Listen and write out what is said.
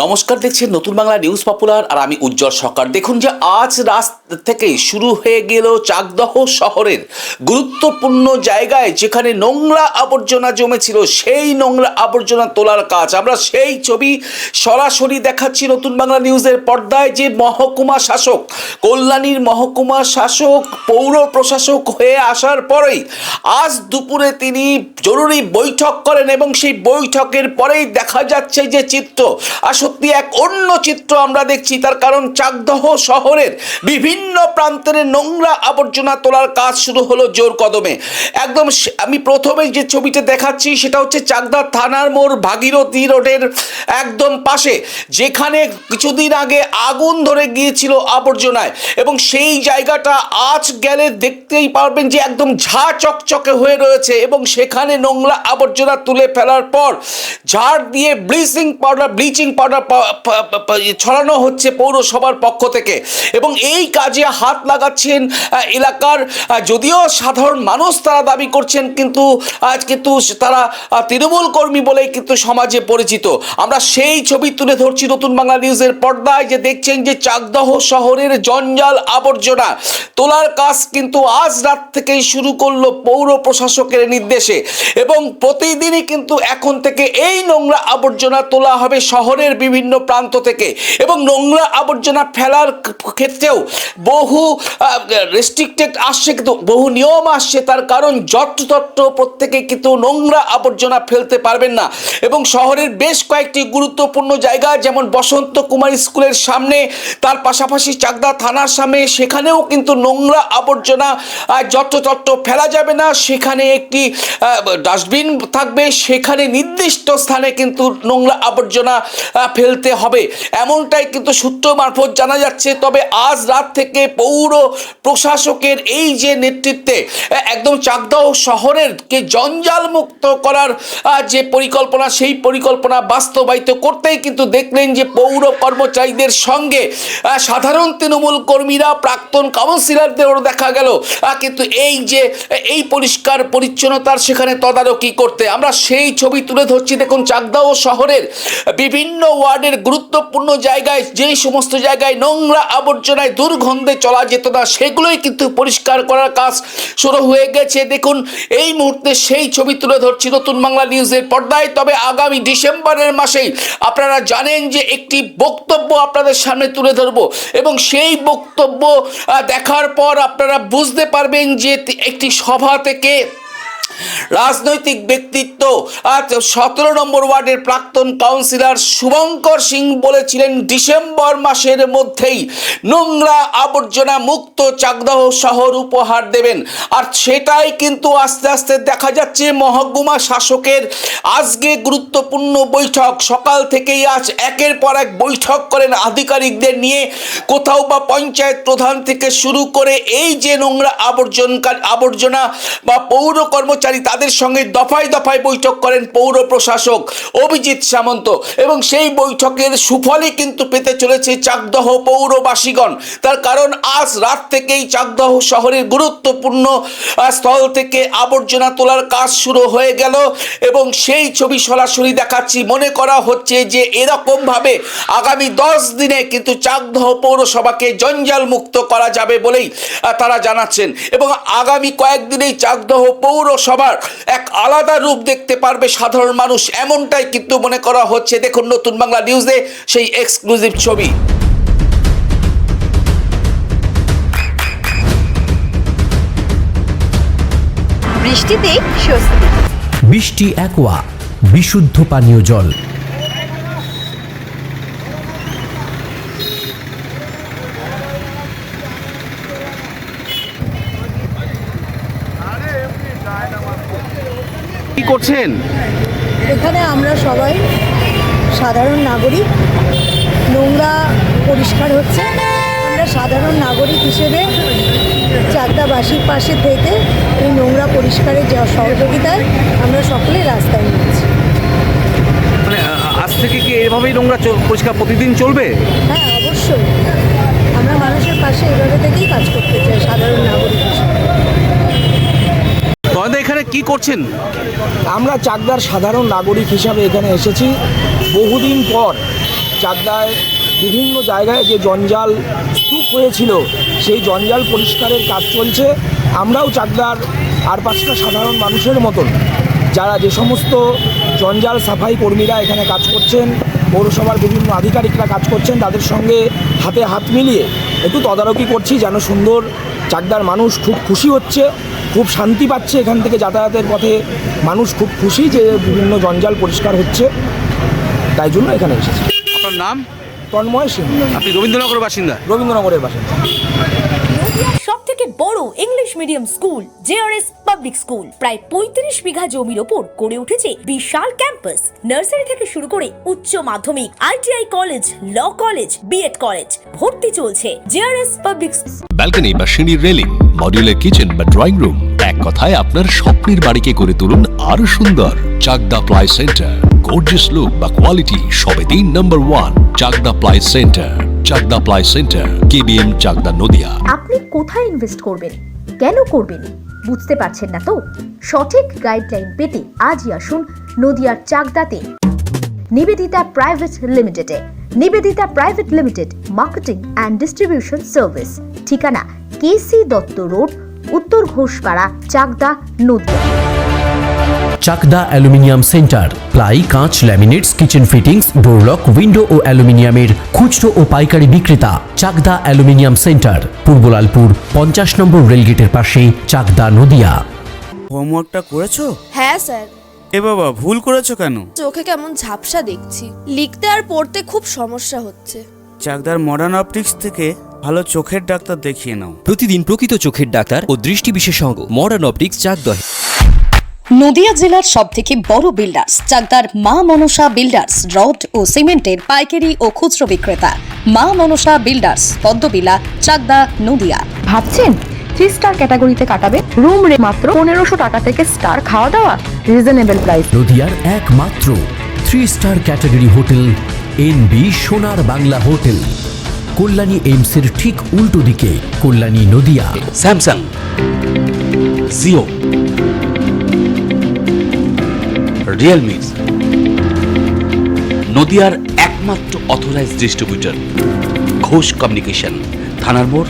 নমস্কার, দেখছেন নতুন বাংলা নিউজ পপুলার আর আমি উজ্জ্বল সরকার। দেখুন যে আজ রাত থেকেই শুরু হয়ে গেল চাকদহ শহরের গুরুত্বপূর্ণ জায়গায় যেখানে নোংরা আবর্জনা জমেছিল সেই নোংরা আবর্জনা তোলার কাজ। আমরা সেই ছবি সরাসরি দেখাচ্ছি নতুন বাংলা নিউজের পর্দায়। যে মহকুমা শাসক, কল্যাণীর মহকুমা শাসক পৌর প্রশাসক হয়ে আসার পরেই আজ দুপুরে তিনি জরুরি বৈঠক করেন এবং সেই বৈঠকের পরেই দেখা যাচ্ছে যে চিত্র আর সত্যি এক অন্য চিত্র আমরা দেখছি। তার কারণ চাকদহ শহরের বিভিন্ন প্রান্তের নোংরা আবর্জনা তোলার কাজ শুরু হলো জোর কদমে। একদম আমি প্রথমে যে ছবিটা দেখাচ্ছি সেটা হচ্ছে চাকদা থানার মোড় ভাগীরথী রোডের একদম পাশে, যেখানে কিছুদিন আগে আগুন ধরে গিয়েছিল আবর্জনায় এবং সেই জায়গাটা আজ গেলে দেখতেই পারবেন যে একদম ঝাঁ চকচকে হয়ে রয়েছে এবং সেখানে নোংরা আবর্জনা তুলে ফেলার পর ঝাড় দিয়ে ব্লিচিং পাউডার ছড়ানো হচ্ছে পৌরসভার পক্ষ থেকে এবং এই কাজে হাত লাগাচ্ছেন এলাকার যদিও সাধারণ মানুষ তারা দাবি করছেন, কিন্তু তারা তৃণমূল কর্মী বলেই কিন্তু সমাজে পরিচিত। আমরা সেই ছবি তুলে ধরছি নতুন বাংলা নিউজের পর্দায়। যে দেখছেন যে চাকদহ শহরের জঞ্জাল আবর্জনা তোলার কাজ কিন্তু আজ রাত থেকেই শুরু করলো পৌর প্রশাসকের নির্দেশে এবং প্রতিদিনই কিন্তু এখন থেকে এই নোংরা আবর্জনা তোলা হবে শহরের বিভিন্ন প্রান্ত থেকে এবং নোংরা আবর্জনা ফেলার ক্ষেত্রেও বহু রেস্ট্রিক্টেড আসছে, কিন্তু বহু নিয়ম আসছে। তার কারণ যত্রতত্র প্রত্যেকে কিন্তু নোংরা আবর্জনা ফেলতে পারবেন না এবং শহরের বেশ কয়েকটি গুরুত্বপূর্ণ জায়গা যেমন বসন্ত কুমার স্কুলের সামনে, তার পাশাপাশি চাকদা থানার সামনে, সেখানেও কিন্তু নোংরা আবর্জনা যত্রতত্র ফেলা যাবে না। সেখানে একটি ডাস্টবিন থাকবে, সেখানে নির্দিষ্ট স্থানে কিন্তু নোংরা আবর্জনা ফেলতে হবে, এমনটাই কিন্তু সূত্র মারফত জানা যাচ্ছে। তবে আজ রাত থেকে পৌর প্রশাসকের এই যে নেতৃত্বে একদম চাকদহ শহরেরকে জঞ্জাল মুক্ত করার যে পরিকল্পনা, সেই পরিকল্পনা বাস্তবায়িত করতেই কিন্তু দেখলেন যে পৌর কর্মচারীদের সঙ্গে সাধারণ তৃণমূল কর্মীরা, প্রাক্তন কাউন্সিলরদেরও দেখা গেল কিন্তু এই পরিষ্কার পরিচ্ছন্নতার সেখানে তদারকি করতে। আমরা সেই ছবি তুলে ধরছি। দেখুন চাকদহ শহরের বিভিন্ন ওয়ার্ডের গুরুত্বপূর্ণ জায়গায় যেই সমস্ত জায়গায় নোংরা আবর্জনায় দুর্গন্ধে চলা যেত না সেগুলোই কিন্তু পরিষ্কার করার কাজ শুরু হয়ে গেছে। দেখুন এই মুহূর্তে সেই ছবি তুলে ধরছি নতুন বাংলা নিউজের পর্দায়। তবে আগামী ডিসেম্বরের মাসেই আপনারা জানেন যে একটি বক্তব্য আপনাদের সামনে তুলে ধরব এবং সেই বক্তব্য দেখার পর আপনারা বুঝতে পারবেন যে একটি সভা থেকে রাজনৈতিক ব্যক্তিত্ব 17 নম্বর ওয়ার্ডের প্রাক্তন কাউন্সিলর শুভঙ্কর সিং বলেছিলেন ডিসেম্বর মাসের মধ্যেই নোংরা আবর্জনা মুক্ত চাকদহ শহর উপহার দেবেন। আর সেটাই কিন্তু আস্তে আস্তে দেখা যাচ্ছে। মহকুমা শাসকের আজকে গুরুত্বপূর্ণ বৈঠক, সকাল থেকেই আজ একের পর এক বৈঠক করেন আধিকারিকদের নিয়ে। কোথাও বা পঞ্চায়েত প্রধান থেকে শুরু করে এই যে নোংরা আবর্জনা বা পৌর কর্মচারী তাদের সঙ্গে দফায় দফায় বৈঠক করেন পৌর প্রশাসক অভিজিৎ সামন্ত এবং সেই বৈঠকের সুফলই কিন্তু পেতে চলেছে চাকদহ পৌরবাসীগণ। তার কারণ আজ রাত থেকেই চাকদহ শহরের গুরুত্বপূর্ণ স্থল থেকে আবর্জনা তোলার কাজ শুরু হয়ে গেল এবং সেই ছবি সরাসরি দেখাচ্ছি। মনে করা হচ্ছে যে এরকমভাবে আগামী 10 দিনে কিন্তু চাকদহ পৌরসভাকে জঞ্জাল মুক্ত করা যাবে বলেই তারা জানাচ্ছেন এবং আগামী কয়েকদিনেই চাকদহ পৌরসভা এক আলাদা রূপ দেখতে পারবে সাধারণ মানুষ, এমনটাই কিন্তু মনে করা হচ্ছে। দেখুন নতুন বাংলা নিউজে সেই এক্সক্লুসিভ ছবি। বৃষ্টিতে স্বস্তি। বৃষ্টি অ্যাকোয়া বিশুদ্ধ পানীয় জল। কি করছেন এখানে? আমরা সবাই সাধারণ নাগরিক, নোংরা পরিষ্কার হচ্ছে। আমরা সাধারণ নাগরিক হিসেবে চাকদাবাসীর পাশে থেকে এই নোংরা পরিষ্কারের সহযোগিতায় আমরা সকলে রাস্তায় নেমেছি। মানে আজ থেকে কি এভাবেই নোংরা পরিষ্কার প্রতিদিন চলবে? হ্যাঁ, অবশ্যই। আমরা মানুষের পাশে এভাবে থেকেই কাজ করতে চাই সাধারণ নাগরিক হিসেবে। এখানে কি করছেন? আমরা চাকদার সাধারণ নাগরিক হিসাবে এখানে এসেছি। বহুদিন পর চাকদায় বিভিন্ন জায়গায় যে জঞ্জাল স্তূপ হয়েছিল সেই জঞ্জাল পরিষ্কারের কাজ চলছে। আমরাও চাকদার আর 5টা সাধারণ মানুষের মতন যারা যে সমস্ত জঞ্জাল সাফাই কর্মীরা এখানে কাজ করছেন, পৌরসভার বিভিন্ন আধিকারিকরা কাজ করছেন, তাদের সঙ্গে হাতে হাত মিলিয়ে একটু তদারকি করছি যেন সুন্দর চাকদার মানুষ খুব খুশি হচ্ছে, খুব শান্তি পাচ্ছে। এখান থেকে যাতায়াতের পথে মানুষ খুব খুশি যে বিভিন্ন জঞ্জাল পরিষ্কার হচ্ছে, তাই জন্য এখানে এসেছি। আপনার নাম? তন্ময় সিং, আপনি রবীন্দ্রনগরের বাসিন্দা? রবীন্দ্রনগরের বাসিন্দা। সব থেকে বড় English medium school JRS public school প্রায় 35 বিঘা জমির ওপর গড়ে উঠেছে বিশাল ক্যাম্পাস। নার্সারি থেকে শুরু করে উচ্চ মাধ্যমিক, ITI college, law college, BEd college ভর্তি চলছে জেআরএস পাবলিক। ব্যালকনি বা সিঁড়ির রেলিং, মডিউলার কিচেন বা ড্রয়িং রুম, এক কথায় আপনার স্বপ্নের বাড়িকে করে তুলুন আরো সুন্দর। Chakdah ply centre, gorgeous look বা কোয়ালিটি সবেতেই number 1। Chakdah ply centre, Chakdah ply centre, KBM, Chakdah, Nadia. আপনি কোথায় ইনভেস্ট করবেন, কেন করবেন, বুঝতে পারছেন না তো? সঠিক গাইডলাইন পেতে আজই আসুন নদিয়ার চাকদাতে নিবেদিতা প্রাইভেট লিমিটেডে। Nivedita private limited, marketing and distribution service. ঠিকানা কেসি দত্ত রোড, উত্তর Ghoshpara, Chakdah, Nadia. Chakdah aluminium centre, ply, কাঁচ, laminates, kitchen fittings, door lock, window ও অ্যালুমিনিয়ামের খুচরো ও পাইকারি বিক্রেতা। চাকদা অ্যালুমিনিয়াম সেন্টার, পূর্ব লালপুর 50 নম্বর রেলগেটের পাশে, চাকদা, নদিয়া। হোমওয়ার্কটা করেছো? হ্যাঁ স্যার। এ বাবা, ভুল করেছো কেন? চোখে কেমন ঝাপসা দেখছি, লিখতে আর পড়তে খুব সমস্যা হচ্ছে। চাকদার মডার্ন অপটিক্স থেকে ভালো চোখের ডাক্তার দেখিয়ে নাও। প্রতিদিন প্রকৃত চোখের ডাক্তার ও দৃষ্টি বিশেষজ্ঞ মডার্ন অপটিক্স চাকদহ। নদিয়া জেলার সব থেকে বড় বিল্ডার্স চাকদার মা মনসা বিল্ডার্স, রড ও সিমেন্টের পাইকারি ও খুচরো বিক্রেতা। মা মনসা বিল্ডার্স, পদ্মবিলা, চাকদা, নদিয়া। ভাবছেন 3 স্টার ক্যাটাগরিতে কাটাবেন? রুম রে মাত্র 1500 টাকা থেকে স্টার, খাওয়া দাওয়া রিজনেবল প্রাইস। নদিয়ার একমাত্র 3 স্টার ক্যাটাগরি হোটেল এনবি সোনার বাংলা হোটেল, কল্যাণী এইমসের ঠিক উল্টো দিকে, কল্যাণী, নদিয়া। স্যামসাং, জিও, রিয়েলমি, নদিয়ার একমাত্র অথরাইজড ডিস্ট্রিবিউটর ঘোষ কমিউনিকেশন, থানার মোড়,